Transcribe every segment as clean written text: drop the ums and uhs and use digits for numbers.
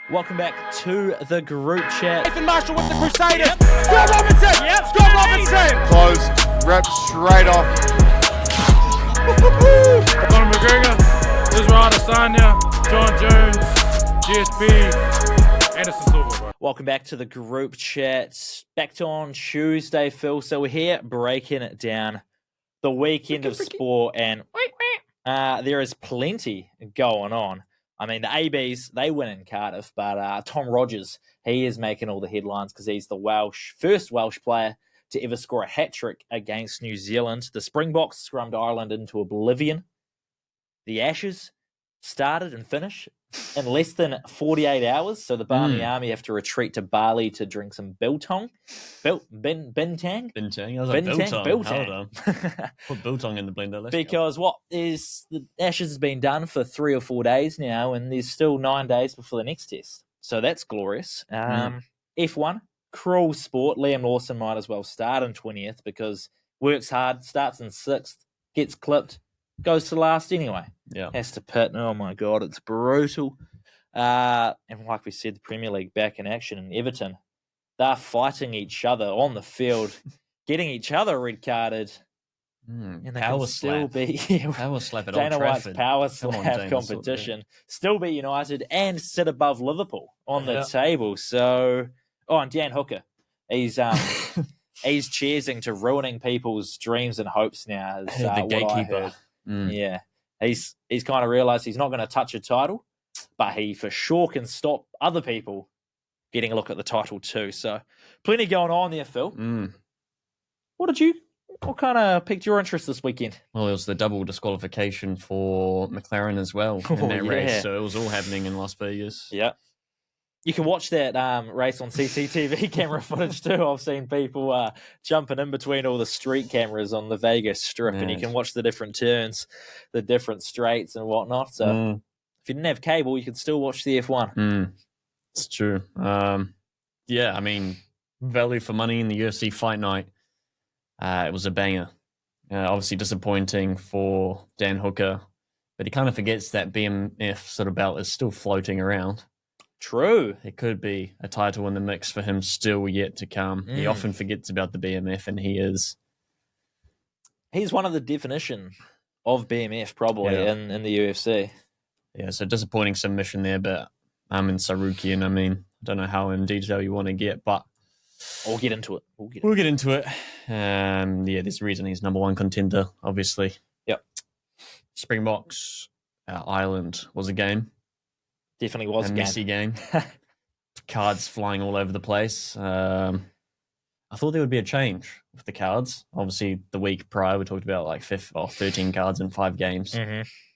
Welcome back to the group chat. Nathan Marshall with the Crusaders. Scott Robinson. Scott Robinson. Close, rep straight off. Conor McGregor, Israel Adesanya, John Jones, GSP, Anderson Silva. Bro. Welcome back to the group chat. Back to on Tuesday, Phil. So we're here breaking it down. The weekend of sport, and there is plenty going on. I mean, the ABs, they win in Cardiff, but Tom Rogers, he is making all the headlines because he's the first Welsh player to ever score a hat-trick against New Zealand. The Springboks scrummed Ireland into oblivion. The Ashes started and finished in less than 48 hours, so the Barmy Army have to retreat to Bali to drink some Bintang. Bintang? Bintang. I was like, Bintang. Put Bintang in the blender. Because the Ashes has been done for 3 or 4 days now, and there's still 9 days before the next test. So that's glorious. F1, cruel sport. Liam Lawson might as well start in 20th because works hard, starts in 6th, gets clipped, goes to last anyway. Yeah. Has to pit. Oh, my God, it's brutal. And like we said, the Premier League back in action in Everton. They're fighting each other on the field, getting each other red-carded. And they power can still slap. be Power slap at Dana Old White's Trafford. power slap competition. Still beat United and sit above Liverpool on the table. So, and Dan Hooker, he's cheersing to ruining people's dreams and hopes now. Is, the what gatekeeper. I heard. Yeah, he's kind of realised he's not going to touch a title, but he for sure can stop other people getting a look at the title too. So, plenty going on there, Phil. What kind of piqued your interest this weekend? Well, it was the double disqualification for McLaren as well in that race. So it was all happening in Las Vegas. Yeah. You can watch that race on CCTV camera footage too. I've seen people jumping in between all the street cameras on the Vegas Strip, and you can watch the different turns, the different straights and whatnot. So if you didn't have cable, you could still watch the F1. It's true. Yeah, I mean, value for money in the UFC fight night. It was a banger. Obviously disappointing for Dan Hooker, but he kind of forgets that BMF sort of belt is still floating around. True. It could be a title in the mix for him still yet to come. He often forgets about the BMF, and he is. He's one of the definition of BMF probably in the UFC. Yeah, so disappointing submission there, but Arman Tsarukyan, I mean, I don't know how in detail you want to get, but we'll get into it. We'll get into it. There's a reason he's number one contender, obviously. Yep. Springboks, Ireland was a game. Definitely was a messy game. Cards flying all over the place. I thought there would be a change with the cards. Obviously, the week prior, we talked about like 13 cards in 5 games.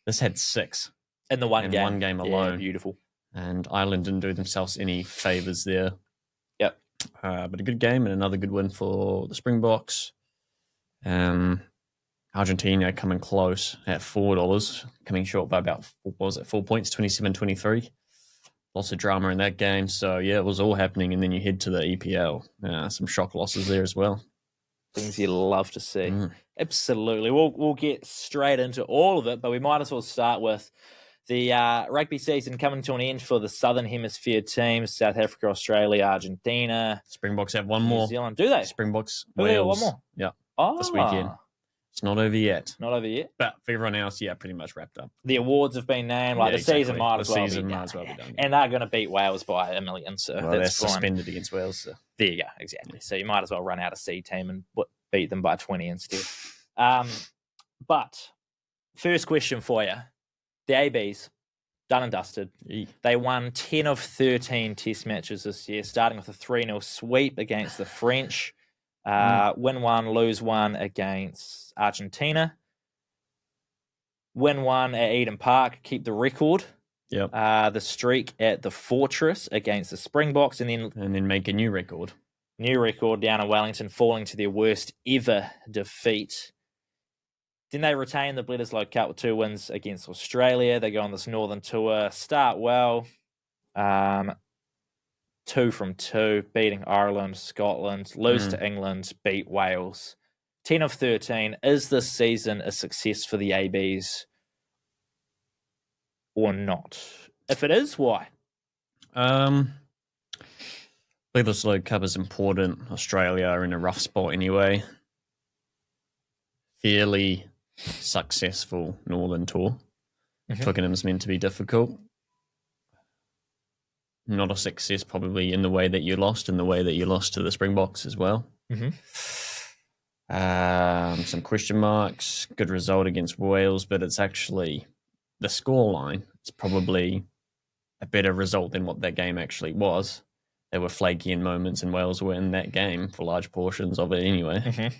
This had 6 in the one game. One game alone. Yeah, beautiful. And Ireland didn't do themselves any favours there. Yep. But a good game and another good win for the Springboks. Argentina coming close at $4, coming short by about 4 points, 27-23. Lots of drama in that game. So, yeah, it was all happening. And then you head to the EPL. Some shock losses there as well. Things you love to see. Absolutely. We'll get straight into all of it, but we might as well start with the rugby season coming to an end for the Southern Hemisphere teams, South Africa, Australia, Argentina. Springboks have one more. New Zealand. Do they? Springboks, Wales. Wales. One more? Yeah, this weekend. It's not over yet. Not over yet? But for everyone else, pretty much wrapped up. The awards have been named. Season might as well be done. And they're going to beat Wales by 1 million, so they're suspended against Wales. So. There you go, exactly. So you might as well run out a C team and beat them by 20 instead. But first question for you. The ABs, done and dusted. They won 10 of 13 test matches this year, starting with a 3-0 sweep against the French. Win 1, lose 1 against Argentina. Win 1 at Eden Park, keep the record. Yep. The streak at the Fortress against the Springboks, and then make a new record. New record down in Wellington, falling to their worst ever defeat. Then they retain the Bledisloe Cup with 2 wins against Australia. They go on this Northern Tour, start well. 2 from 2, beating Ireland, Scotland, lose to England, beat Wales. 10 of 13. Is this season a success for the ABs or not? If it is, why? I believe this World Cup is important. Australia are in a rough spot anyway. Fairly successful Northern Tour. Twickenham's meant to be difficult. Not a success probably in the way that you lost to the Springboks as well. Some question marks. Good result against Wales, but it's actually the scoreline. It's probably a better result than what that game actually was. There were flaky in moments, and Wales were in that game for large portions of it anyway.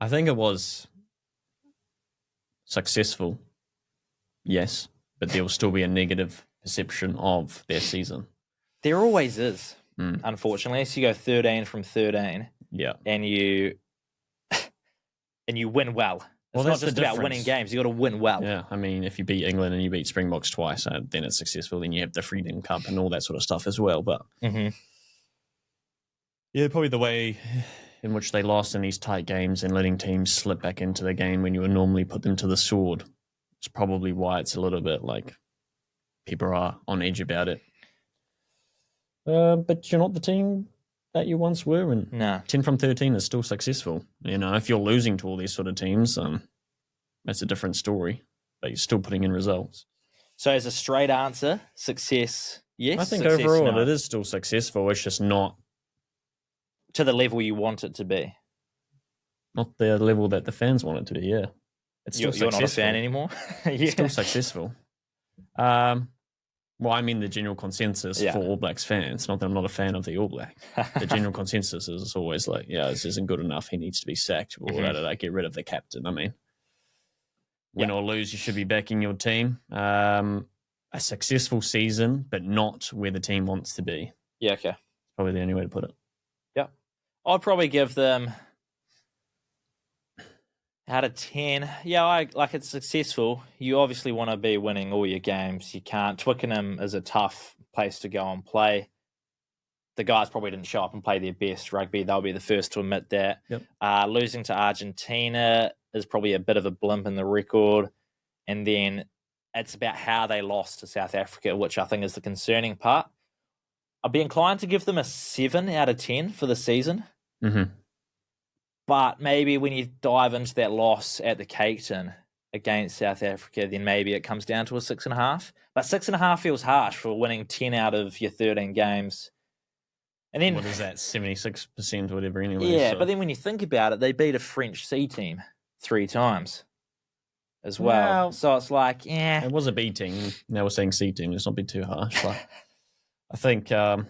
I think it was successful, yes, but there will still be a negative perception of their season. There always is, unfortunately. So you go 13 from 13, and you win well. It's not just about winning games. You got to win well. Yeah, I mean, if you beat England and you beat Springboks twice, then it's successful. Then you have the Freedom Cup and all that sort of stuff as well. But yeah, probably the way in which they lost in these tight games and letting teams slip back into the game when you would normally put them to the sword. It's probably why it's a little bit like people are on edge about it. But you're not the team that you once were, and 10 from 13 is still successful. You know, if you're losing to all these sort of teams, that's a different story, but you're still putting in results. So as a straight answer, success, yes? I think success, overall no. it is still successful. It's just not to the level you want it to be. Not the level that the fans want it to be, yeah. It's still You're not a fan anymore? It's still successful. Well, I mean the general consensus for All Blacks fans. Not that I'm not a fan of the All Blacks. The general consensus is always like, this isn't good enough. He needs to be sacked. Or get rid of the captain. I mean, win or lose, you should be backing your team. A successful season, but not where the team wants to be. Yeah, okay. Probably the only way to put it. Yeah. I'd probably give them out of 10. Yeah, it's successful. You obviously want to be winning all your games. You can't. Twickenham is a tough place to go and play. The guys probably didn't show up and play their best rugby. They'll be the first to admit that. Yep. Losing to Argentina is probably a bit of a blimp in the record. And then it's about how they lost to South Africa, which I think is the concerning part. I'd be inclined to give them a 7 out of 10 for the season. But maybe when you dive into that loss at the Cape Town against South Africa, then maybe it comes down to a 6.5. But 6.5 feels harsh for winning 10 out of your 13 games. And then what is that, 76% or whatever anyway? Yeah, but then when you think about it, they beat a French C team 3 times as well. So it's like, it was a B team. Now we're saying C team. Let's not be too harsh. But I think, probably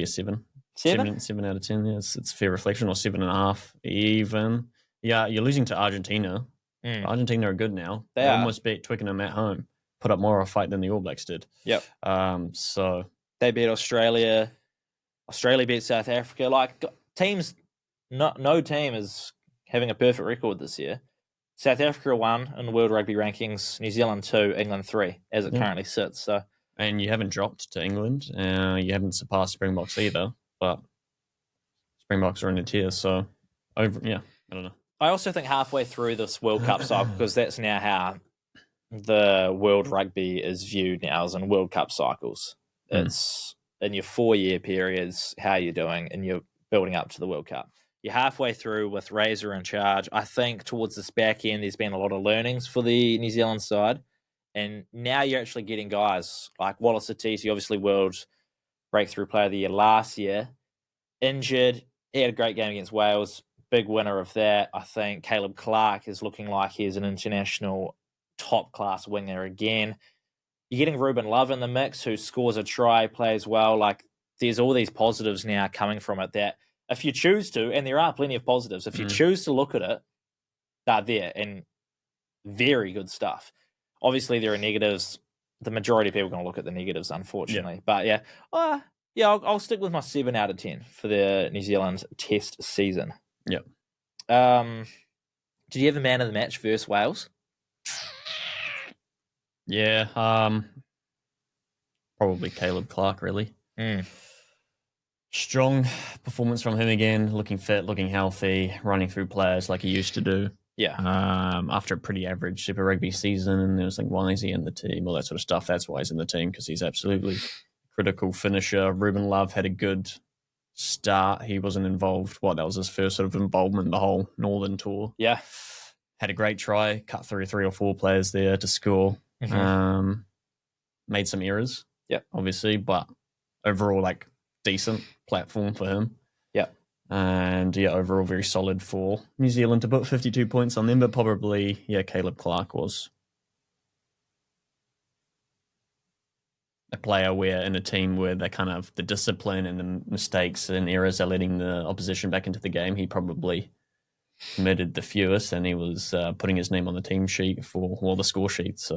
a 7. 7 out of 10. Yeah, it's a fair reflection, or 7.5 even. Yeah, you're losing to Argentina. Argentina are good now. They almost beat Twickenham at home. Put up more of a fight than the All Blacks did. Yep. So they beat Australia. Australia beat South Africa. Like teams, no team is having a perfect record this year. South Africa 1 in the World Rugby rankings. New Zealand 2, England 3, as it currently sits. So, and you haven't dropped to England. You haven't surpassed Springboks either. But Springboks are in the tier, so I don't know. I also think halfway through this World Cup cycle, because that's now how the World Rugby is viewed now, as in World Cup cycles. It's in your 4-year periods, how you're doing, and you're building up to the World Cup. You're halfway through with Razor in charge. I think towards this back end, there's been a lot of learnings for the New Zealand side, and now you're actually getting guys like Wallace Atiti, obviously World Breakthrough Player of the Year last year, injured. He had a great game against Wales, big winner of that. I think Caleb Clark is looking like he's an international top-class winger again. You're getting Ruben Love in the mix, who scores a try, plays well. Like, there's all these positives now coming from it that if you choose to, and there are plenty of positives, if you choose to look at it, they're there, and very good stuff. Obviously, there are negatives. The majority of people are going to look at the negatives, unfortunately. But I'll stick with my 7 out of 10 for the New Zealand Test season. Yep. Did you have a man of the match versus Wales? Yeah. Probably Caleb Clark, really. Strong performance from him again, looking fit, looking healthy, running through players like he used to do. Yeah. After a pretty average Super Rugby season, and there was like, why is he in the team? All that sort of stuff. That's why he's in the team, because he's absolutely critical finisher. Ruben Love had a good start. He wasn't involved. That was his first sort of involvement in the whole Northern tour. Yeah. Had a great try, cut through 3 or 4 players there to score. Made some errors, obviously, but overall, like, decent platform for him. And overall very solid for New Zealand to put 52 points on them, but probably, Caleb Clark was a player where in a team where they kind of the discipline and the mistakes and errors are letting the opposition back into the game, he probably committed the fewest, and he was putting his name on the team sheet for the score sheet. So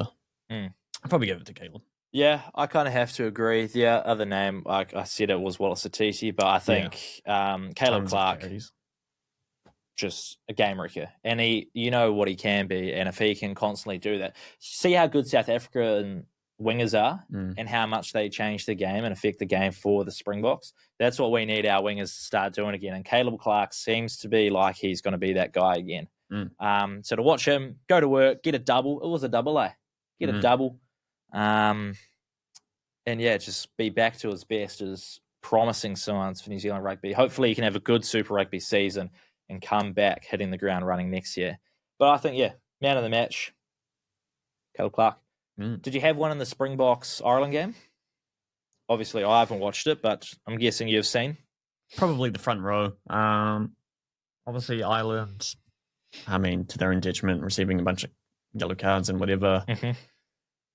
I'll probably give it to Caleb. Yeah, I kind of have to agree. The other name, like I said, it was Wallace Atiti, but I think Caleb Clark, just a game wrecker. And you know what he can be, and if he can constantly do that. See how good South African wingers are and how much they change the game and affect the game for the Springboks. That's what we need our wingers to start doing again. And Caleb Clark seems to be like he's going to be that guy again. So to watch him go to work, get a double. It was a double, Get a double. And just be back to his best as promising signs for New Zealand rugby. Hopefully he can have a good Super Rugby season and come back hitting the ground running next year. But I think, man of the match, Caleb Clark. Did you have one in the Springboks Ireland game? Obviously, I haven't watched it, but I'm guessing you've seen. Probably the front row. Obviously, Ireland, to their own detriment, receiving a bunch of yellow cards and whatever.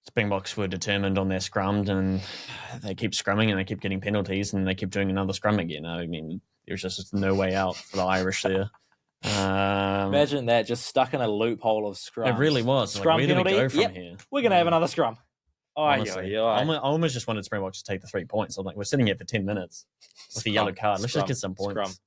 Springboks were determined on their scrum, and they keep scrumming and they keep getting penalties, and they keep doing another scrum again. There's just no way out for the Irish there. Imagine that, just stuck in a loophole of scrum. It really was. Scrum where penalty. Do we go from here? We're going to have another scrum. Honestly, I almost just wanted Springboks to take the 3 points. I'm like, we're sitting here for 10 minutes with a yellow card. Let's just get some points.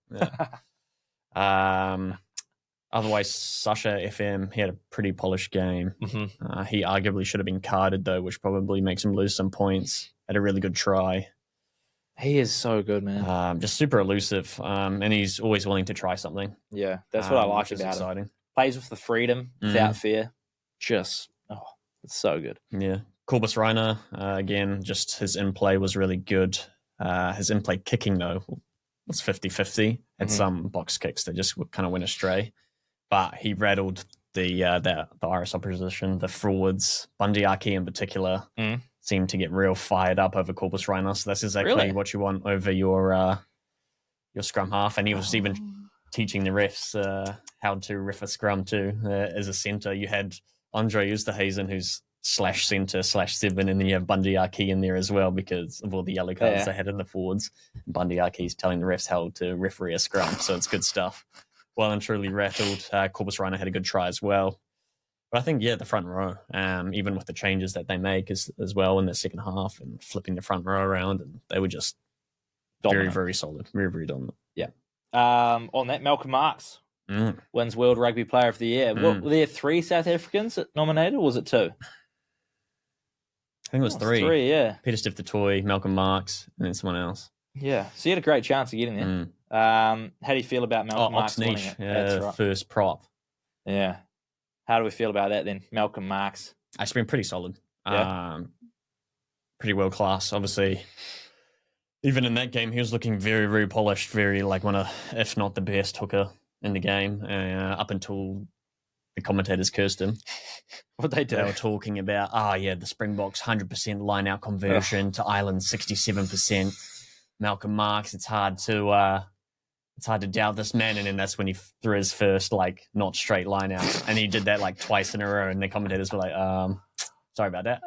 Otherwise, Sasha FM, he had a pretty polished game. He arguably should have been carded, though, which probably makes him lose some points. Had a really good try. He is so good, man. Just super elusive, and he's always willing to try something. Yeah, that's what I like about him. Plays with the freedom, without fear. It's so good. Yeah. Corbus Reiner, again, just his in-play was really good. His in-play kicking, though, was 50-50. Had some box kicks that just kind of went astray. But he rattled the Irish opposition, the forwards. Bundyaki in particular seemed to get real fired up over Corbus Reiner. So that's exactly what you want over your scrum half. And he was even teaching the refs how to ref a scrum too. As a centre, you had Andre Oosterhuizen, who's /centre/7, and then you have Bundyaki in there as well because of all the yellow cards they had in the forwards. Bundyaki's telling the refs how to referee a scrum, so it's good stuff. Well and truly rattled. Corbus Reiner had a good try as well. But I think, the front row, even with the changes that they make as well in the second half and flipping the front row around, and they were just dominant. Very, very solid. Very, very dominant. Yeah. On that, Malcolm Marx wins World Rugby Player of the Year. Were there 3 South Africans nominated, or was it 2? I think it was 3. 3, yeah. Peter Stiff the Toy, Malcolm Marx, and then someone else. Yeah. So you had a great chance of getting there. How do you feel about Malcolm Marx winning it? That's right. First prop. Yeah. How do we feel about that then? Malcolm Marx. It's been pretty solid. Pretty world class. Obviously, even in that game, he was looking very, very polished, very like one of, if not the best hooker in the game, up until the commentators cursed him. What they do? They were talking about, the Springboks 100% line-out conversion to Ireland 67%. Malcolm Marx, it's hard to doubt this man, and then that's when he threw his first not straight line out, and he did that twice in a row, and the commentators were like, sorry about that.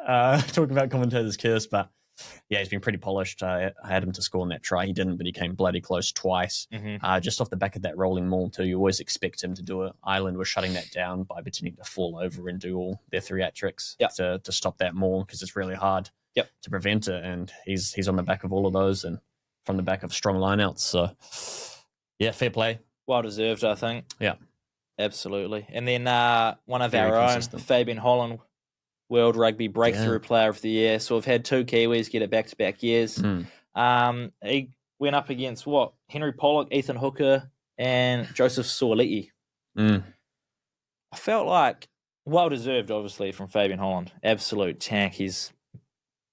Talking about commentators curse, but he's been pretty polished. I had him to score on that try. He didn't, but he came bloody close twice. Just off the back of that rolling maul too. You always expect him to do it. Ireland was shutting that down by pretending to fall over and do all their theatrics to stop that maul, because it's really hard to prevent it, and he's on the back of all of those and from the back of strong lineouts. So fair play. Well deserved, I think. Yeah. Absolutely. And then one of Very our consistent. own, Fabian Holland, World Rugby Breakthrough Player of the Year. So we've had 2 Kiwis get it back-to-back years. He went up against Henry Pollock, Ethan Hooker, and Joseph Suoli'i. I I felt like well-deserved, obviously, from Fabian Holland. Absolute tank. He's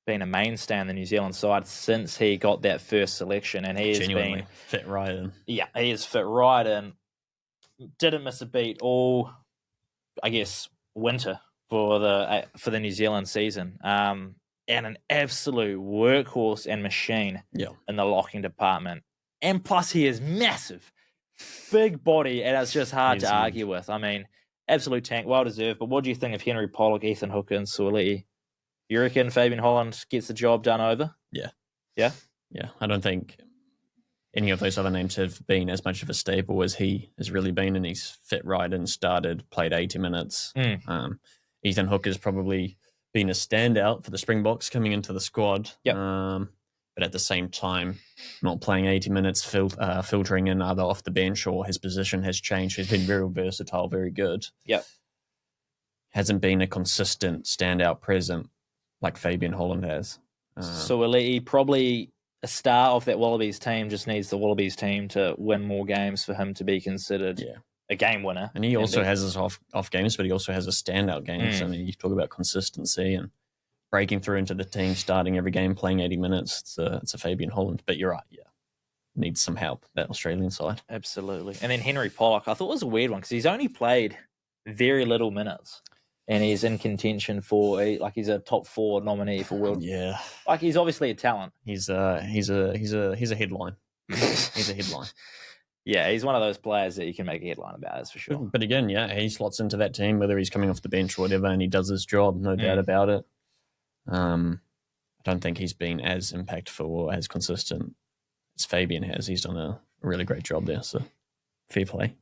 been a mainstay in the New Zealand side since he got that first selection, and he has Genuinely been fit right in. Yeah, he is fit right in. Didn't miss a beat all, I guess, winter for the New Zealand season. And an absolute workhorse and machine in the locking department. And plus, he is massive, big body, and it's just hard to argue with. I mean, absolute tank, well deserved. But what do you think of Henry Pollock, Ethan Hooker, and Suoliti? You reckon Fabian Holland gets the job done over? Yeah. Yeah? Yeah. I don't think any of those other names have been as much of a staple as he has really been, and he's fit right in, played 80 minutes. Ethan Hooker's probably been a standout for the Springboks coming into the squad. Yep. But at the same time, not playing 80 minutes, filtering in either off the bench or his position has changed. He's been very versatile, very good. Yep. Hasn't been a consistent standout present like Fabian Holland has. Suoliti, probably a star of that Wallabies team, just needs the Wallabies team to win more games for him to be considered a game winner. And he also has his off games, but he also has a standout games. I mean, you talk about consistency and breaking through into the team, starting every game, playing 80 minutes. It's a Fabian Holland. But you're right, needs some help, that Australian side. Absolutely. And then Henry Pollock, I thought was a weird one because he's only played very little minutes. And he's in contention for he's a top 4 nominee for World. Yeah, like he's obviously a talent. He's a headline. He's a headline. Yeah, he's one of those players that you can make a headline about, that's for sure. But again, he slots into that team, whether he's coming off the bench or whatever, and he does his job, no doubt about it. I don't think he's been as impactful or as consistent as Fabian has. He's done a really great job there, so fair play.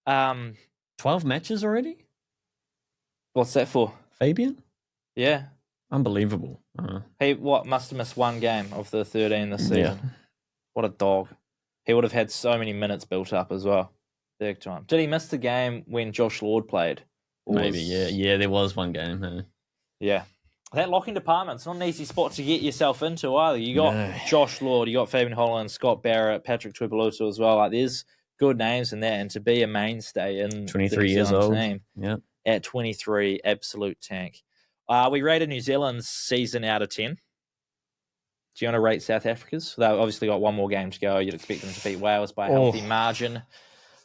12 matches already? What's that for? Fabian? Yeah. Unbelievable. He must have missed one game of the 13 this season. Yeah. What a dog. He would have had so many minutes built up as well. Big time. Did he miss the game when Josh Lord played? Maybe, yeah. There was one game. Yeah. That locking department's not an easy spot to get yourself into either. You got Josh Lord, you got Fabian Holland, Scott Barrett, Patrick Tuipulotu as well. Like, there's good names in there, and to be a mainstay in 23 years old. Team, at 23, absolute tank. We rated New Zealand's season out of 10. Do you want to rate South Africa's? They've obviously got one more game to go. You'd expect them to beat Wales by a healthy margin.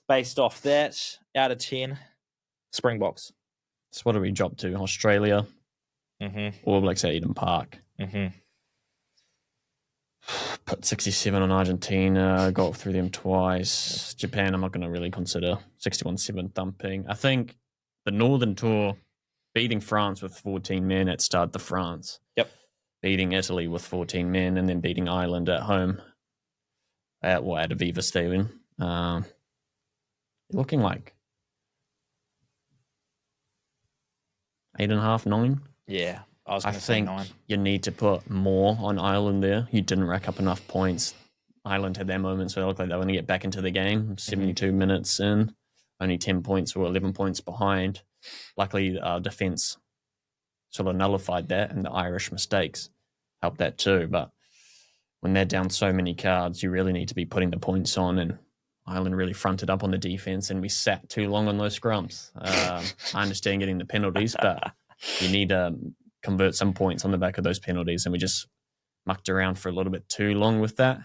Based off that, out of 10, Springboks. So what do we drop to? Australia? All Blacks at Eden Park. Put 67 on Argentina, got through them twice. Japan, I'm not going to really consider. 61-7 thumping. I think the Northern Tour, beating France with 14 men at Stade de France. Yep. Beating Italy with 14 men, and then beating Ireland at home at Aviva Stadium. Looking like 8.5, 9. Yeah, I think 9. You need to put more on Ireland there. You didn't rack up enough points. Ireland had their moments where they looked like they were going to get back into the game. 72 minutes in, only 10 points or 11 points behind. Luckily, our defence sort of nullified that, and the Irish mistakes helped that too. But when they're down so many cards, you really need to be putting the points on, and Ireland really fronted up on the defence, and we sat too long on those scrums. I understand getting the penalties, but you need to convert some points on the back of those penalties, and we just mucked around for a little bit too long with that.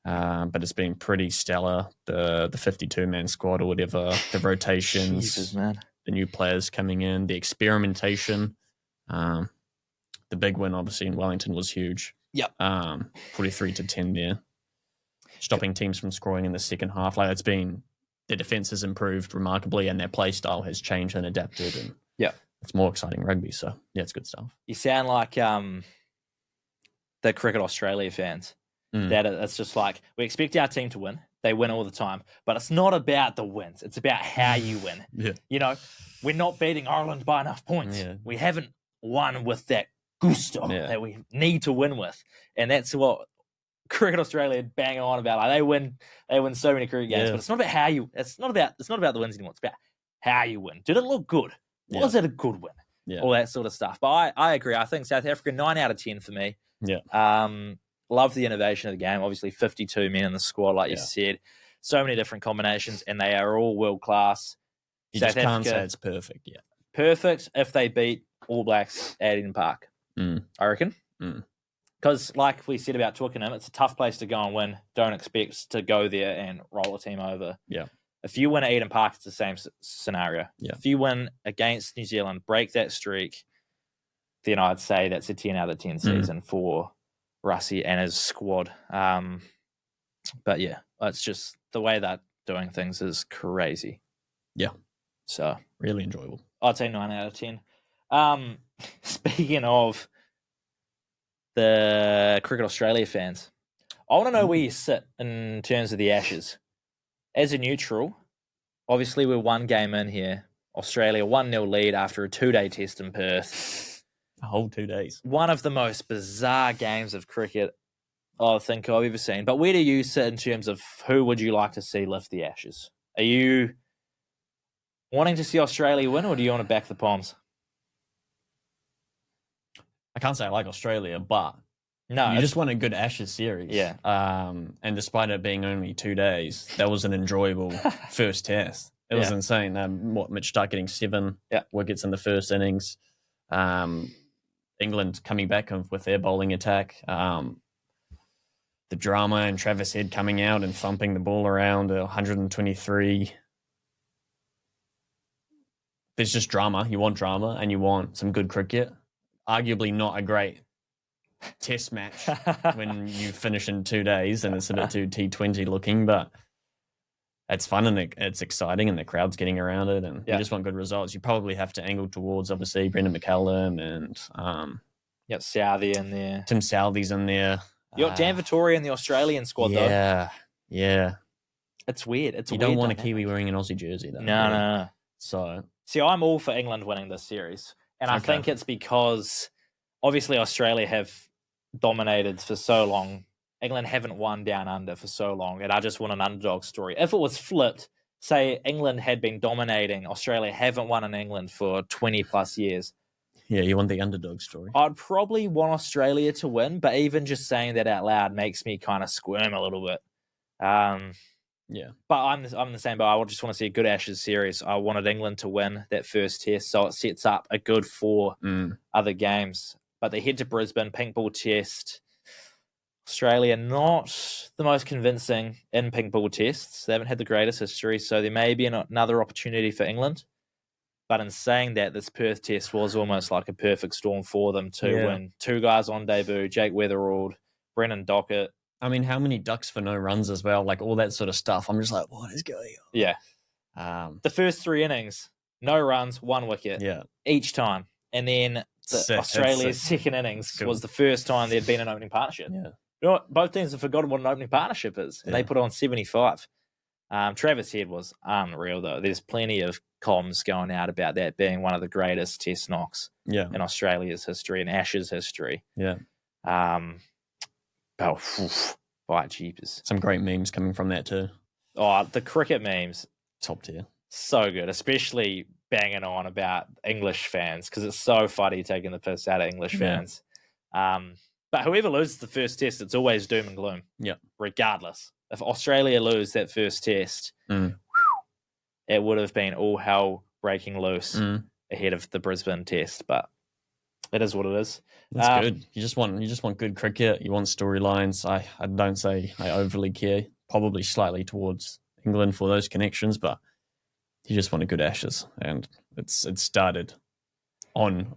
But it's been pretty stellar, the 52-man squad or whatever, the rotations, Jesus, man. The new players coming in, the experimentation. The big win, obviously, in Wellington was huge. Yep. 43-10 there. Stopping teams from scoring in the second half. Like, it's been, their defence has improved remarkably, and their play style has changed and adapted, and it's more exciting rugby. So, it's good stuff. You sound like the Cricket Australia fans. That it's just like, we expect our team to win. They win all the time. But it's not about the wins. It's about how you win. You know, we're not beating Ireland by enough points. We haven't won with that gusto that we need to win with. And that's what Cricket Australia bang on about. Like, they win so many cricket games, but it's not about how you. It's not about the wins anymore. It's about how you win. Did it look good? Was it a good win? All that sort of stuff. But I agree. I think South Africa 9 out of 10 for me. Love the innovation of the game. Obviously, 52 men in the squad, like you said. So many different combinations, and they are all world class. You South just can't Africa, say it's perfect yet. perfect if they beat All Blacks at Eden Park, I reckon. Because, like we said about Twickenham, it's a tough place to go and win. Don't expect to go there and roll a team over. Yeah. If you win at Eden Park, it's the same scenario. Yeah. If you win against New Zealand, break that streak, then I'd say that's a 10 out of 10 season for Russie and his squad. But yeah, it's just the way that doing things is crazy. Yeah. So really enjoyable. I'd say 9 out of 10. Speaking of the Cricket Australia fans, I want to know where you sit in terms of the Ashes. As a neutral, obviously we're one game in here. Australia 1-0 lead after a 2-day test in Perth. A whole 2 days. One of the most bizarre games of cricket I think I've ever seen. But where do you sit in terms of who would you like to see lift the Ashes? Are you wanting to see Australia win, or do you want to back the Poms? I can't say I like Australia, but No, you just want a good Ashes series. Yeah. And despite it being only 2 days, that was an enjoyable first test. It was insane. Mitch Stark getting 7 wickets in the first innings. England coming back with their bowling attack. The drama and Travis Head coming out and thumping the ball around 123. There's just drama. You want drama and you want some good cricket. Arguably not a great test match when you finish in 2 days and it's a bit too T20 looking, but it's fun and it's exciting and the crowd's getting around it and you just want good results. You probably have to angle towards, obviously, Brendan McCallum and Southey in there. Tim Southey's in there. You got Dan Vittori in the Australian squad, though. Yeah. It's weird. You don't want a Kiwi wearing an Aussie jersey, though. No. So, see, I'm all for England winning this series. And I think it's because, obviously, Australia have dominated for so long. England haven't won down under for so long. And I just want an underdog story. If it was flipped, say England had been dominating, Australia haven't won in England for 20-plus years. Yeah, you want the underdog story. I'd probably want Australia to win, but even just saying that out loud makes me kind of squirm a little bit. Yeah. But I'm the same, but I just want to see a good Ashes series. I wanted England to win that first test, so it sets up a good 4 other games. But they head to Brisbane, pink ball test. Australia not the most convincing in pink ball tests. They haven't had the greatest history, so there may be another opportunity for England. But in saying that, this Perth test was almost like a perfect storm for them to win. 2 guys on debut, Jake Weatherald, Brennan Dockett. I mean, how many ducks for no runs as well? Like all that sort of stuff. I'm just like, what is going on? Yeah. The first 3 innings, no runs, 1 wicket each time. And then Australia's second innings was the first time there'd been an opening partnership. Yeah. You know what? Both teams have forgotten what an opening partnership is. And they put on 75. Travis Head was unreal, though. There's plenty of comms going out about that being one of the greatest test knocks in Australia's history and Ashes history. Yeah. By jeepers. Some great memes coming from that too. Oh, the cricket memes. Top tier. So good, especially banging on about English fans because it's so funny taking the piss out of English fans. But whoever loses the first test, it's always doom and gloom. Yeah. Regardless. If Australia lose that first test, it would have been all hell breaking loose ahead of the Brisbane test, but it is what it is. That's good. You just want good cricket. You want storylines. I don't say I overly care. Probably slightly towards England for those connections, but you just want a good Ashes, and it's started on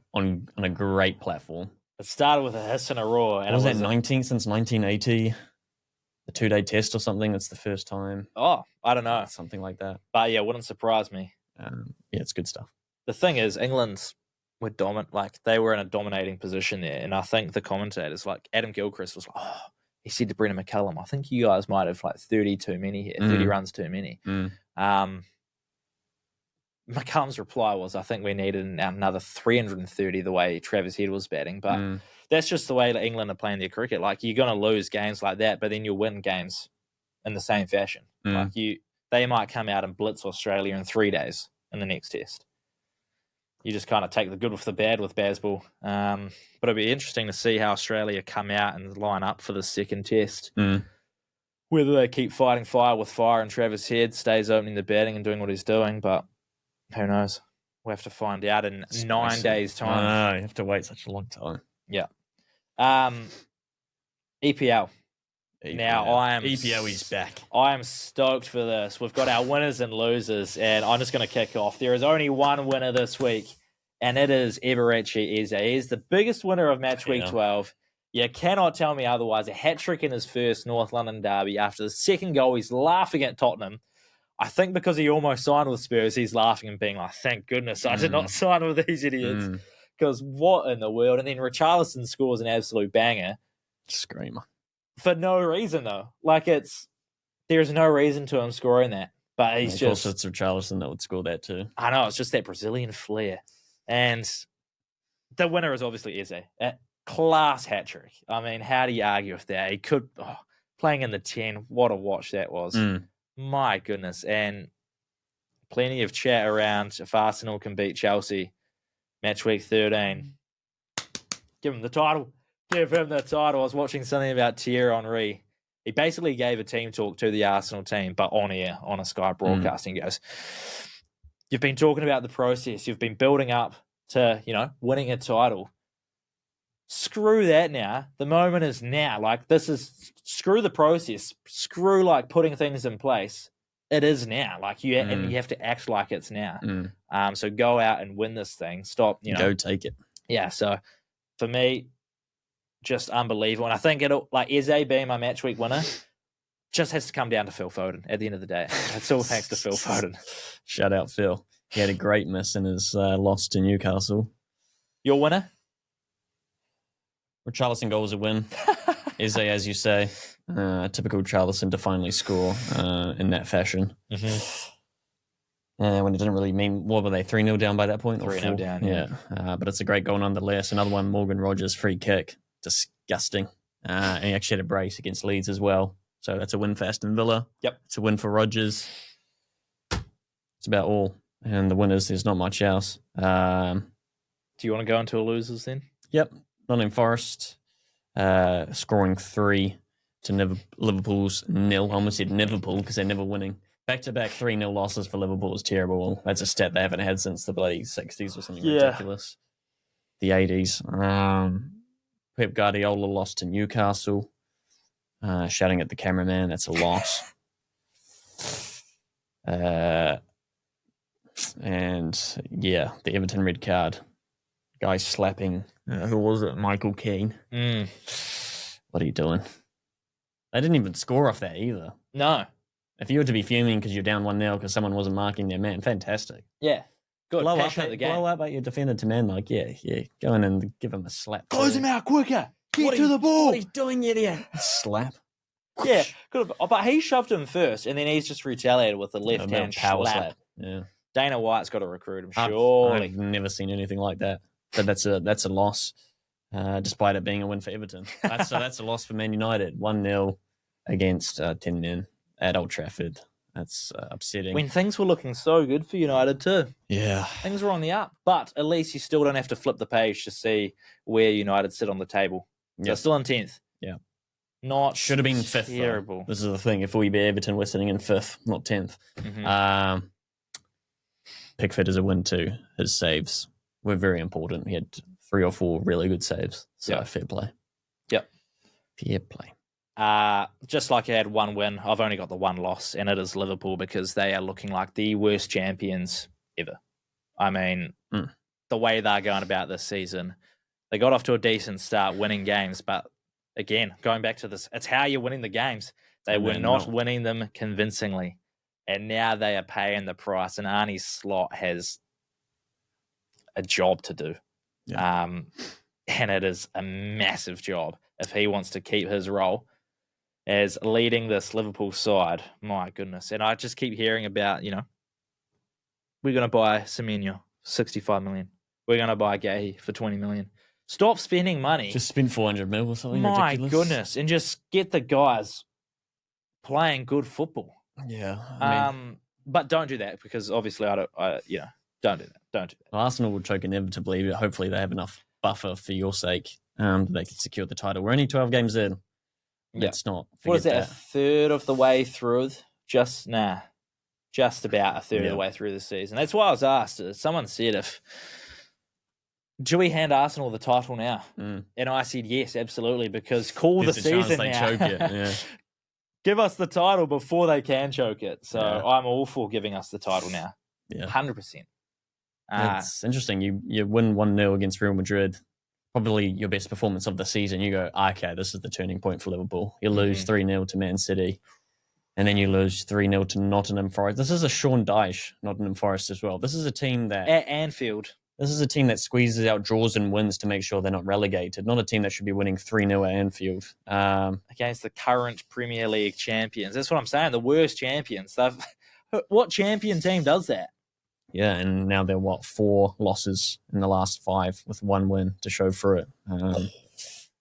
a great platform. It started with a hiss and a roar. And was that 19 since 1980? The 2-day test or something. It's the first time. Oh, I don't know. Something like that. But yeah, wouldn't surprise me. Yeah, it's good stuff. The thing is, England were they were in a dominating position there. And I think the commentators, like Adam Gilchrist was like, he said to Brendan McCallum, I think you guys might have like 30 too many here, 30 runs too many. McCallum's reply was, I think we needed another 330 the way Travis Head was batting. But that's just the way that England are playing their cricket. Like, you're going to lose games like that, but then you'll win games in the same fashion. Like they might come out and blitz Australia in 3 days in the next test. You just kind of take the good with the bad with Bazball. But it'll be interesting to see how Australia come out and line up for the second test. Whether they keep fighting fire with fire and Travis Head stays opening the batting and doing what he's doing, but Who knows? We'll have to find out in 9 days' time. I know, you have to wait such a long time. Yeah. EPL. Now I am EPL is back. I am stoked for this. We've got our winners and losers, and I'm just going to kick off. There is only one winner this week, and it is Eberechi Eze. He is the biggest winner of match week 12. You cannot tell me otherwise. A hat-trick in his first North London derby. After the second goal, he's laughing at Tottenham. I think because he almost signed with Spurs, he's laughing and being like, thank goodness I did not sign with these idiots. Because what in the world? And then Richarlison scores an absolute banger. Screamer. For no reason, though. Like, there's no reason to him scoring that. But he's just... Of course, it's Richarlison that would score that too. I know, it's just that Brazilian flair. And the winner is obviously Eze. A class hat-trick. I mean, how do you argue with that? He could... playing in the 10, what a watch that was. My goodness. And plenty of chat around if Arsenal can beat Chelsea. Match week 13. Give him the title. Give him the title. I was watching something about Thierry Henry. He basically gave a team talk to the Arsenal team, but on air, on a Sky broadcasting. He goes, you've been talking about the process. You've been building up to, winning a title. Screw that now. The moment is now. Like, screw the process. Screw, putting things in place. It is now. And you have to act like it's now. So go out and win this thing. Stop, Go take it. Yeah, so for me, just unbelievable. And I think Eze being my match week winner just has to come down to Phil Foden at the end of the day. It's all thanks to Phil Foden. Shout out, Phil. He had a great miss in his loss to Newcastle. Your winner? Richarlison goal was a win. Eze, as you say, typical Richarlison to finally score in that fashion. When it didn't really mean, what were they, 3-0 down by that point? 3-0 down, yeah. But it's a great goal nonetheless. Another one, Morgan Rogers, free kick. Disgusting. And he actually had a brace against Leeds as well. So that's a win for Aston Villa. Yep. It's a win for Rogers. It's about all. And the winners, there's not much else. Do you want to go into a losers then? Yep. Nottingham Forest scoring 3 to Liverpool's 0. I almost said Liverpool because they're never winning. Back-to-back 3-0 losses for Liverpool is terrible. That's a stat they haven't had since the bloody 60s or something ridiculous. The 80s. Pep Guardiola lost to Newcastle. Shouting at the cameraman, that's a loss. The Everton red card. Guy slapping, who was it? Michael Keane. What are you doing? They didn't even score off that either. No. If you were to be fuming because you're down 1-0 because someone wasn't marking their man, fantastic. Yeah. Good. Blow passion at the game. Blow up at your defender to man, go in and give him a slap. Close him out quicker. Get to the ball. What are you doing, idiot? Slap. Yeah. Good. But he shoved him first, and then he's just retaliated with the left hand power slap. Yeah. Dana White's got to recruit him, surely. I've never seen anything like that. But that's a loss, despite it being a win for Everton. That's a loss for Man United. 1-0 against 10 men at Old Trafford. That's upsetting. When things were looking so good for United too. Yeah. Things were on the up. But at least you still don't have to flip the page to see where United sit on the table. So still in 10th. Yeah. Not should have been 5th. Terrible. Though. This is the thing. If we beat Everton, we're sitting in 5th, not 10th. Pickford is a win too. His saves were very important. He had 3 or 4 really good saves. So fair play. Yep. Fair play. Just like I had 1 win, I've only got the 1 loss, and it is Liverpool because they are looking like the worst champions ever. I mean, the way they're going about this season, they got off to a decent start winning games, but again, going back to this, it's how you're winning the games. They were not winning them convincingly, and now they are paying the price, and Arnie Slot has a job to do. Yeah. And it is a massive job if he wants to keep his role as leading this Liverpool side. My goodness. And I just keep hearing about, we're going to buy Semenyo, 65 million. We're going to buy Gahey for 20 million. Stop spending money. Just spend 400 mil or something My ridiculous. Goodness. And just get the guys playing good football. Yeah. But don't do that because obviously don't do that. Don't do that. Arsenal will choke inevitably, but hopefully they have enough buffer for your sake that they can secure the title. We're only 12 games in. Let's not forget What is that, a third of the way through? Just, nah. just about a third of the way through the season. That's why I was asked. Someone said do we hand Arsenal the title now? And I said yes, absolutely, because call the season now. Choke it. Yeah. Give us the title before they can choke it. So I'm all for giving us the title now. Yeah, 100%. It's interesting. You win 1-0 against Real Madrid, probably your best performance of the season. You go, okay, this is the turning point for Liverpool. You lose 3-0 to Man City, and then you lose 3-0 to Nottingham Forest. This is a Sean Dyche Nottingham Forest as well. This is a team that at Anfield. This is a team that squeezes out draws and wins to make sure they're not relegated. Not a team that should be winning 3-0 at Anfield. Against the current Premier League champions. That's what I'm saying. The worst champions. What champion team does that? Yeah, and now they're 4 losses in the last 5 with 1 win to show for it.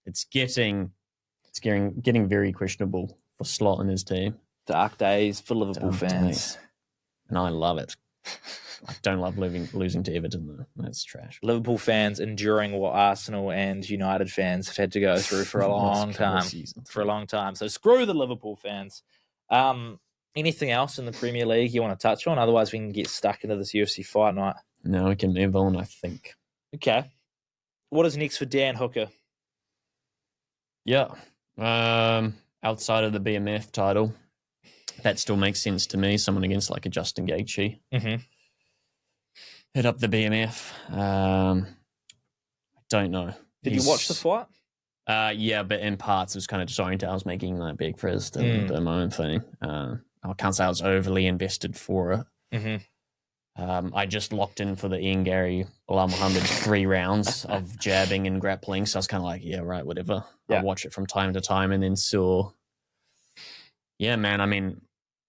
It's getting very questionable for Slot and his team. Dark days for Liverpool fans. And I love it. I don't love losing to Everton, though. That's trash. Liverpool fans enduring what Arsenal and United fans have had to go through for a long time. So screw the Liverpool fans. Anything else in the Premier League you want to touch on? Otherwise, we can get stuck into this UFC fight night. No, we can move on, I think. Okay. What is next for Dan Hooker? Yeah. Outside of the BMF title, that still makes sense to me. Someone against like a Justin Gaethje. Mm-hmm. Hit up the BMF. I don't know. Did you watch the fight? Yeah, but in parts it was kind of disorienting. I was making like big fist and doing my own thing. I can't say I was overly invested for it. Mm-hmm. I just locked in for the Ian Gary Bilal Muhammad 3 rounds of jabbing and grappling. So I was kind of like, yeah, right, whatever. Yeah. I'll watch it from time to time and then saw. Yeah, man. I mean,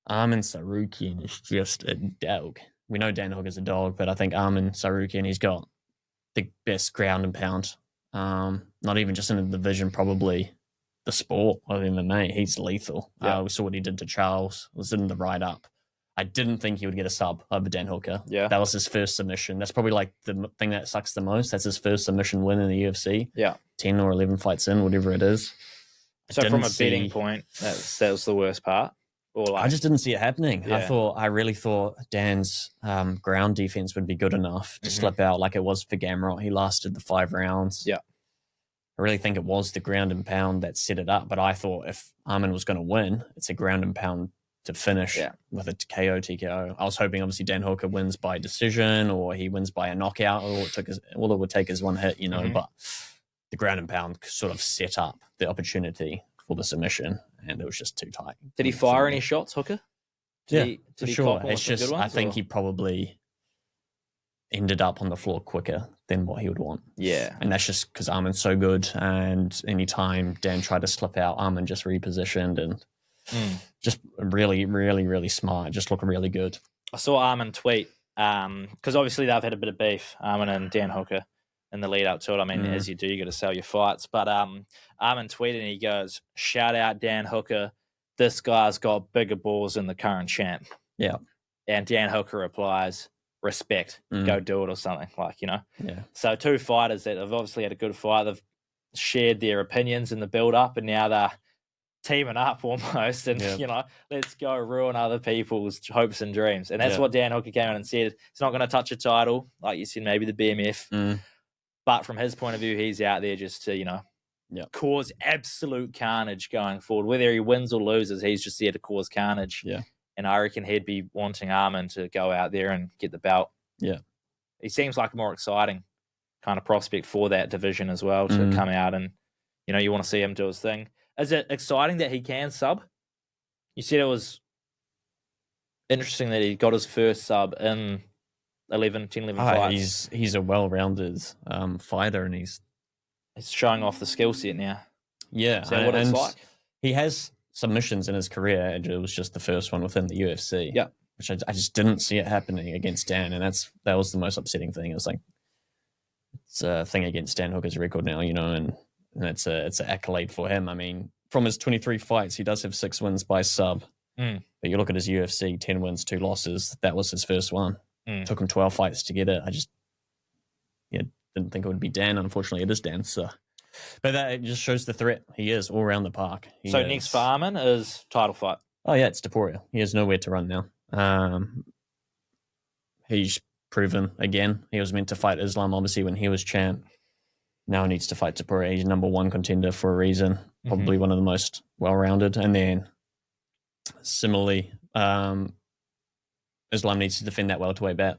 Arman Tsarukyan is just a dog. We know Dan Hooker's a dog, but I think Arman Tsarukyan, he's got the best ground and pound. Not even just in the division, probably the sport of MMA. He's lethal. Yeah. We saw what he did to Charles. Was in the write-up. I didn't think he would get a sub over Dan Hooker. Yeah. That was his first submission. That's probably like the thing that sucks the most. That's his first submission win in the UFC. Yeah. 10 or 11 fights in, whatever it is. So from a betting point, that was the worst part? Or like, I just didn't see it happening. Yeah. I really thought Dan's ground defense would be good enough to slip out like it was for Gamrot. He lasted the 5 rounds. Yeah. I really think it was the ground and pound that set it up. But I thought if Arman was going to win, it's a ground and pound to finish with a KO, TKO. I was hoping obviously Dan Hooker wins by decision or he wins by a knockout. All it would take is one hit, but the ground and pound sort of set up the opportunity for the submission, and it was just too tight. Did he fire any shots, Hooker? Did he sure. It's just I think he probably ended up on the floor quicker than what he would want. Yeah. And that's just because Arman's so good, and anytime Dan tried to slip out, Arman just repositioned and just really, really, really smart. Just looked really good. I saw Arman tweet, because obviously they've had a bit of beef, Arman and Dan Hooker, in the lead up to it. I mean, as you do, you got to sell your fights. But Arman tweeted and he goes, shout out Dan Hooker. This guy's got bigger balls than the current champ. Yeah. And Dan Hooker replies, respect, go do it or something Yeah. So 2 fighters that have obviously had a good fight. They've shared their opinions in the build up and now they're teaming up almost and, let's go ruin other people's hopes and dreams. And that's what Dan Hooker came in and said. It's not going to touch a title, like you said, maybe the BMF. But from his point of view, he's out there just to, cause absolute carnage going forward. Whether he wins or loses, he's just there to cause carnage. Yeah. And I reckon he'd be wanting Arman to go out there and get the belt. Yeah. He seems like a more exciting kind of prospect for that division as well to come out and, you want to see him do his thing. Is it exciting that he can sub? You said it was interesting that he got his first sub in 10, 11 fights. He's a well-rounded fighter and he's showing off the skill set now. Yeah. Is that what it's like? He has submissions in his career, and it was just the first one within the UFC. Yeah. Which I just didn't see it happening against Dan, and that was the most upsetting thing. It was like it's a thing against Dan Hooker's record now, and it's an accolade for him. I mean, from his 23 fights, he does have 6 wins by sub. But you look at his UFC, 10 wins, 2 losses. That was his first one. Took him 12 fights to get it. I just didn't think it would be Dan. Unfortunately, it is Dan. So, but that just shows the threat he is all around the park. Next for Arman is title fight. Oh yeah, it's Taporia. He has nowhere to run now. He's proven again. He was meant to fight Islam, obviously, when he was champ. Now he needs to fight Topuria. He's number one contender for a reason. Probably one of the most well-rounded. And then, similarly, Islam needs to defend that welterweight belt.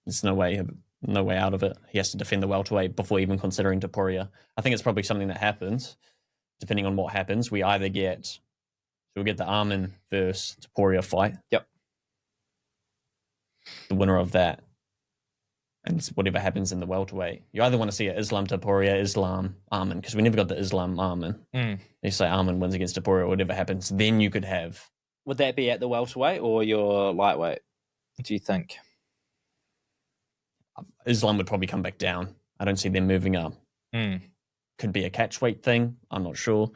There's no way out of it. He has to defend the welterweight before even considering Topuria. I think it's probably something that happens. Depending on what happens, we'll get the Arman versus Topuria fight. Yep. The winner of that, and whatever happens in the welterweight, you either want to see an Islam Topuria, Islam Arman, because we never got the Islam Arman. They say Arman wins against Topuria, whatever happens, then you could have. Would that be at the welterweight or your lightweight? Do you think? Islam would probably come back down. I don't see them moving up. Could be a catchweight thing. I'm not sure.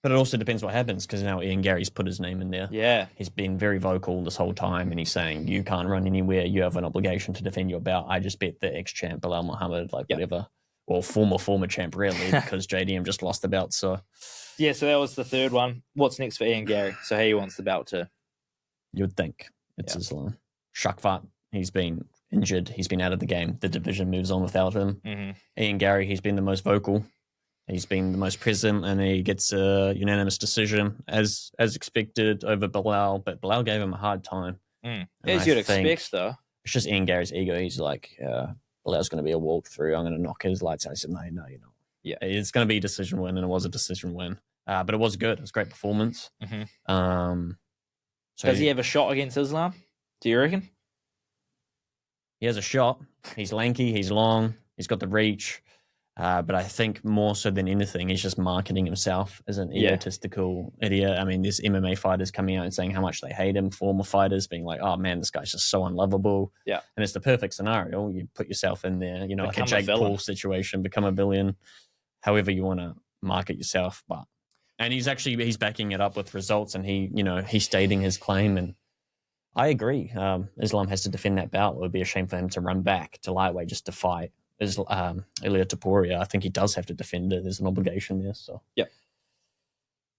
But it also depends what happens, because now Ian Gary's put his name in there. Yeah. He's been very vocal this whole time, and he's saying, you can't run anywhere. You have an obligation to defend your belt. I just bet the ex-champ, Bilal Muhammad, whatever. Well, former champ, really, because JDM just lost the belt. So yeah, so that was the third one. What's next for Ian Gary? So he wants the belt too. You would think it's Islam. Shakvat, he's been injured. He's been out of the game. The division moves on without him. Ian Gary, he's been the most vocal. He's been the most present, and he gets a unanimous decision as expected over Bilal. But Bilal gave him a hard time. As you'd expect, though. It's just Ian Gary's ego. He's like, Bilal's going to be a walkthrough. I'm going to knock his lights out. I said, no, you're not. Yeah, it's going to be a decision win, and it was a decision win. But it was good. It was a great performance. So does he have a shot against Islam? Do you reckon? He has a shot. He's lanky. He's long. He's got the reach. But I think more so than anything, he's just marketing himself as an egotistical idiot. I mean, there's MMA fighters coming out and saying how much they hate him, former fighters being like, oh man, this guy's just so unlovable. Yeah. And it's the perfect scenario. You put yourself in there, become like a Jake Paul situation, become a villain, however you want to market yourself. And he's backing it up with results, and he's stating his claim. And I agree. Islam has to defend that belt. It would be a shame for him to run back to lightweight just to fight Ilia Topuria. I think he does have to defend it. There's an obligation there. So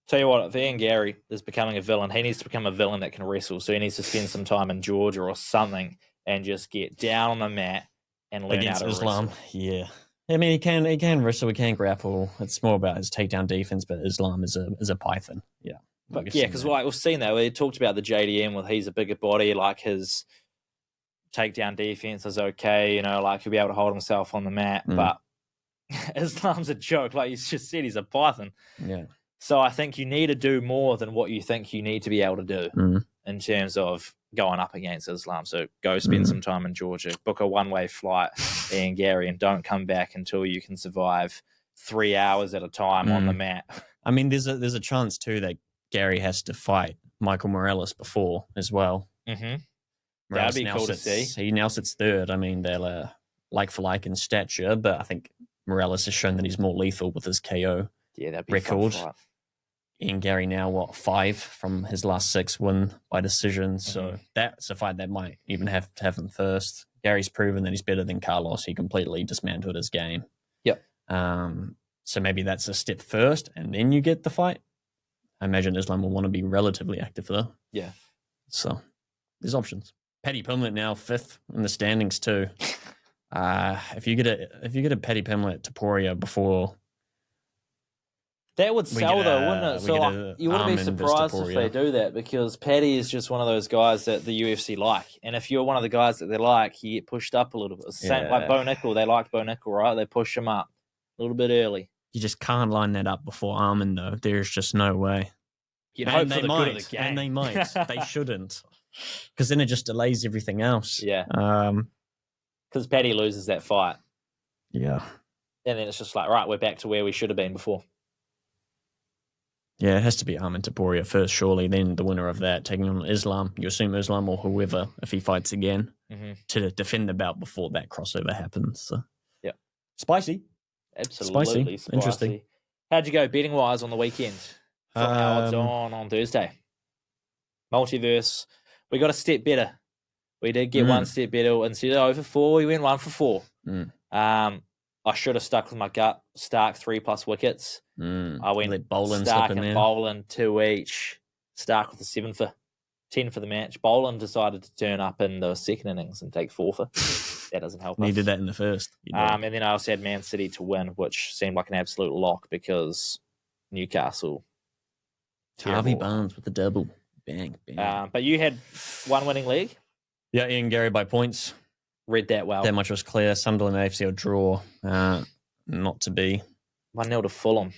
tell you what, if Ian Gary is becoming a villain, he needs to become a villain that can wrestle. So he needs to spend some time in Georgia or something and just get down on the mat and learn against how to Islam. wrestle. Yeah. I mean, he can wrestle, he can grapple. It's more about his takedown defense, but Islam is a python. Yeah. But yeah, because we've seen that. We talked about the JDM with he's a bigger body, like his takedown defense is okay, he'll be able to hold himself on the mat, but Islam's a joke. Like you just said, he's a python. Yeah. So I think you need to do more than what you think you need to be able to do in terms of going up against Islam. So go spend some time in Georgia, book a one-way flight, Ian Gary, and don't come back until you can survive 3 hours at a time on the mat. I mean, there's a chance too that Gary has to fight Michael Morales before as well. That'd be cool to see. He now sits third. I mean, they're like for like in stature, but I think Morales has shown that he's more lethal with his KO that'd be record. Fun fight. Ian Gary now, 5 from his last 6 win by decision. So that's a fight that might even have to have him first. Gary's proven that he's better than Carlos. He completely dismantled his game. Yep. So maybe that's a step first, and then you get the fight. I imagine Islam will want to be relatively active though. Yeah. So there's options. Paddy Pimblett now 5th in the standings too. If you get a Paddy Pimblett Topuria before, that would sell though, wouldn't it? So you wouldn't be surprised if they do that, because Paddy is just one of those guys that the UFC like, and if you're one of the guys that they like, you get pushed up a little bit. Same like Bo Nickel, they liked Bo Nickel, right? They push him up a little bit early. You just can't line that up before Arman though. There's just no way. You'd hope for the good of the game. And they might. They shouldn't. Because then it just delays everything else. Yeah. Because Paddy loses that fight. Yeah. And then it's just like, right, we're back to where we should have been before. Yeah, it has to be Arman Topuria first, surely. Then the winner of that, taking on Islam. You assume Islam or whoever, if he fights again, to defend the belt before that crossover happens. So. Yeah. Spicy. Absolutely spicy. Interesting. How'd you go betting-wise on the weekend? From our odds on Thursday. Multiverse. We got a step better. We did get one step better. Instead of over 4, we went 1 for 4. I should have stuck with my gut. Stark 3+ wickets. I went Boland Stark and Boland 2 each. Stark with a 7 for 10 for the match. Boland decided to turn up in the second innings and take 4 for. That doesn't help us. He did that in the first. And then I also had Man City to win, which seemed like an absolute lock because Newcastle. Harvey Barnes with the double. Bang, bang. But you had one winning league? Yeah, Ian Gary by points. Read that well. That much was clear. Sunderland AFC will draw. Not to be. 1-0 to Fulham.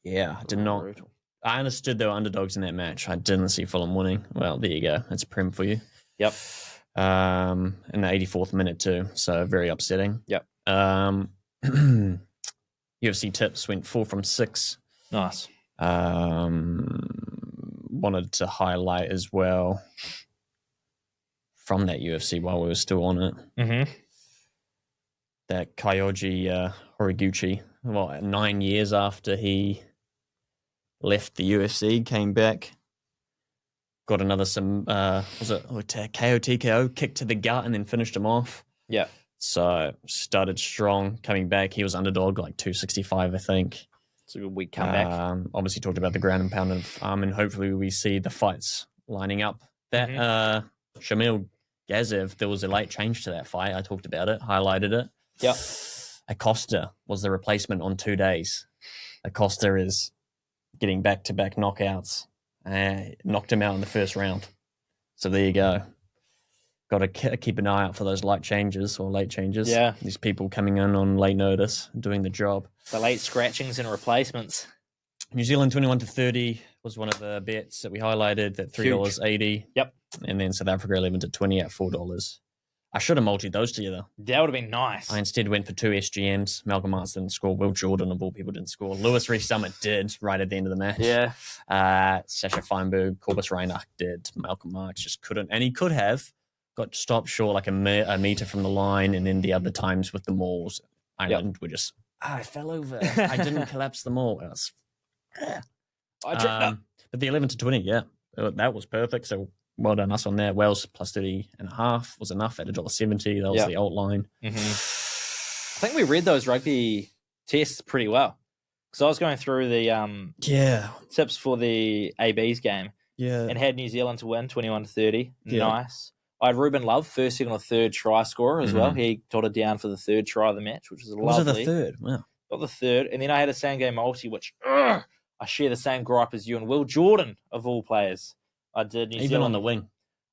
Yeah, I did not. Brutal. I understood they were underdogs in that match. I didn't see Fulham winning. Well, there you go. That's Prem for you. Yep. In the 84th minute too. So very upsetting. Yep. UFC tips went 4 from 6. Nice. Wanted to highlight as well from that UFC while we were still on it. Mm-hmm. That Kyoji Horiguchi, 9 years after he left the UFC, came back, got another KO kick to the gut and then finished him off. Yeah. So started strong, coming back. He was underdog, like 265, I think. It's a good week comeback. Obviously talked about the ground and pound of Arman. Hopefully we see the fights lining up. That Shamil Gazev, there was a late change to that fight. I talked about it, highlighted it. Yep. Acosta was the replacement on 2 days. Acosta is getting back-to-back knockouts. Knocked him out in the first round. So there you go. Got to keep an eye out for those late changes. Yeah. These people coming in on late notice, doing the job. The late scratchings and replacements. New Zealand 21 to 30 was one of the bets that we highlighted at $3.80. Yep. And then South Africa 11 to 20 at $4. I should have multied those together. That would have been nice. I instead went for 2 SGMs. Malcolm Martins didn't score. Will Jordan, of all people, didn't score. Lewis Reese Summit did right at the end of the match. Yeah. Sasha Feinberg, Corbus Reinach did. Malcolm Marks just couldn't. And he could have got stopped short like a meter from the line. And then the other times with the mauls, Ireland were just, I fell over. I didn't collapse the maul. I tripped up. But the 11 to 20, yeah, that was perfect. So well done us on that. Wales plus 30.5 was enough at $1.70. That was the alt line. Mm-hmm. I think we read those rugby tests pretty well. Because I was going through the tips for the AB's game and had New Zealand to win 21 to 30. Yeah. Nice. I had Ruben Love, first, second, or third try scorer as well. He got it down for the third try of the match, which was lovely. Was it the third? Wow. Got the third. And then I had a same game multi, which I share the same gripe as you and Will Jordan, of all players. I did New Zealand. Even on the wing.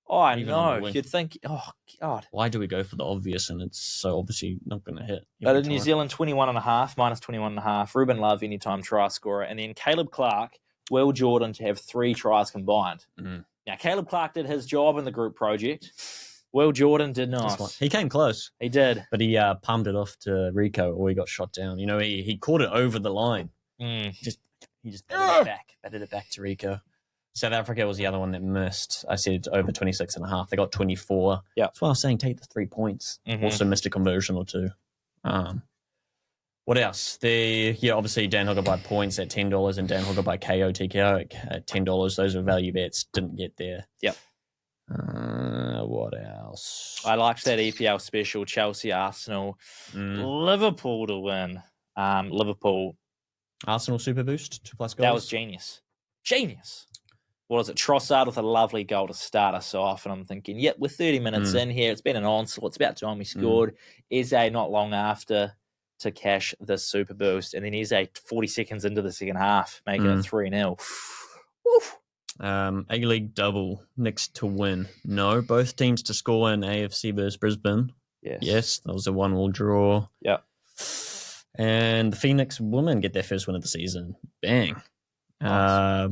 Oh, I know. You'd think, oh, God. Why do we go for the obvious and it's so obviously not going to hit? I did New Zealand 21.5, minus 21.5. Ruben Love, anytime try scorer. And then Caleb Clark, Will Jordan to have 3 tries combined. Mm. Now, Caleb Clark did his job in the group project. Will Jordan did not. He came close. He did. But he palmed it off to Rico or he got shot down. You know, he caught it over the line. He just batted it back to Rico. South Africa was the other one that missed. I said over 26.5. They got 24. Yeah. That's why I was saying take the 3 points. Mm-hmm. Also missed a conversion or 2. What else? Obviously Dan Hooker by points at $10 and Dan Hooker by KO TKO at $10. Those are value bets. Didn't get there. Yep. What else? I liked that EPL special, Chelsea, Arsenal, Liverpool to win. Liverpool. Arsenal Super Boost, 2+ goals. That was genius. Genius. What is it? Trossard with a lovely goal to start us off. And I'm thinking, yep, we're 30 minutes in here. It's been an onslaught. It's about time we scored. Eze not long after to cash the Super Boost. And then Eze 40 seconds into the second half, making it 3-0. A-League double next to win. No, both teams to score in AFC versus Brisbane. Yes, that was a 1-1 draw. Yep. And the Phoenix women get their first win of the season. Bang. Nice.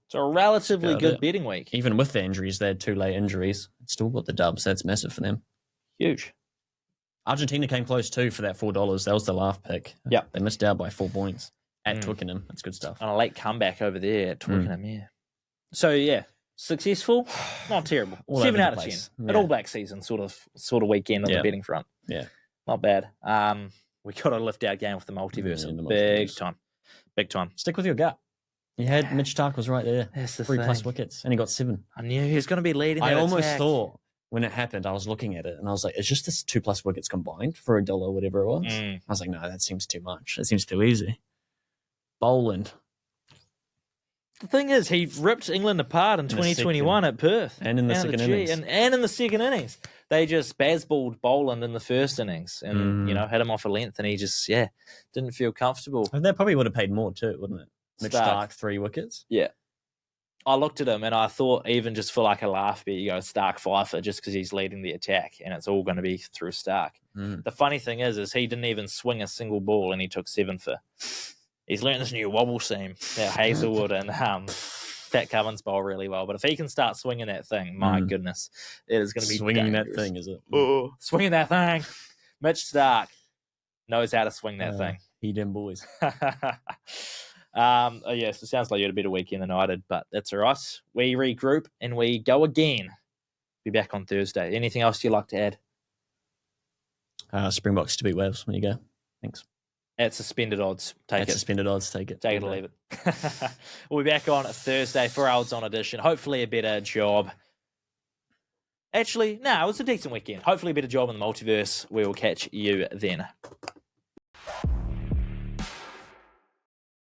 It's a relatively good betting week. Even with the injuries, they had 2 late injuries. Still got the dubs. That's massive for them. Huge. Argentina came close too for that $4. That was the laugh pick. Yeah. They missed out by 4 points at Twickenham. That's good stuff. On a late comeback over there at Twickenham, yeah. So, successful, not terrible. 7 out of 10. An All Black season sort of weekend on the betting front. Yeah. Not bad. We got a lift out game with the multiverse. Big time. Stick with your gut. You had Mitch Stark was right there. That's the 3+ wickets, and he got 7. I knew he was going to be leading. I almost thought when it happened, I was looking at it and I was like, "It's just this 2+ wickets combined for $1, whatever it was." I was like, "No, that seems too much. That seems too easy." Boland, the thing is, he ripped England apart in 2021 at Perth. And in the second innings. And in the second innings. They just Bazballed Boland in the first innings and, hit him off a length, and he just, didn't feel comfortable. And that probably would have paid more too, wouldn't it? Mitch Starc, 3 wickets. Yeah. I looked at him and I thought, even just for like a laugh bit, you go Starc Pfeiffer just because he's leading the attack, and it's all going to be through Starc. The funny thing is he didn't even swing a single ball, and he took 7 for. He's learned this new wobble seam that Hazelwood and Pat Cummins bowl really well. But if he can start swinging that thing, my goodness, it is going to be swinging dangerous. that thing, is it? Oh, swinging that thing. Mitch Starc knows how to swing that thing. He them boys. So it sounds like you had a better weekend than I did, but that's all right. We regroup and we go again. Be back on Thursday. Anything else you'd like to add? Springboks to beat Wales. There you go. Thanks. At suspended odds. Take it. Suspended odds. Take it. Take it or leave it. We'll be back on Thursday for our odds on edition. Hopefully a better job. Actually, no, it was a decent weekend. Hopefully a better job in the multiverse. We will catch you then.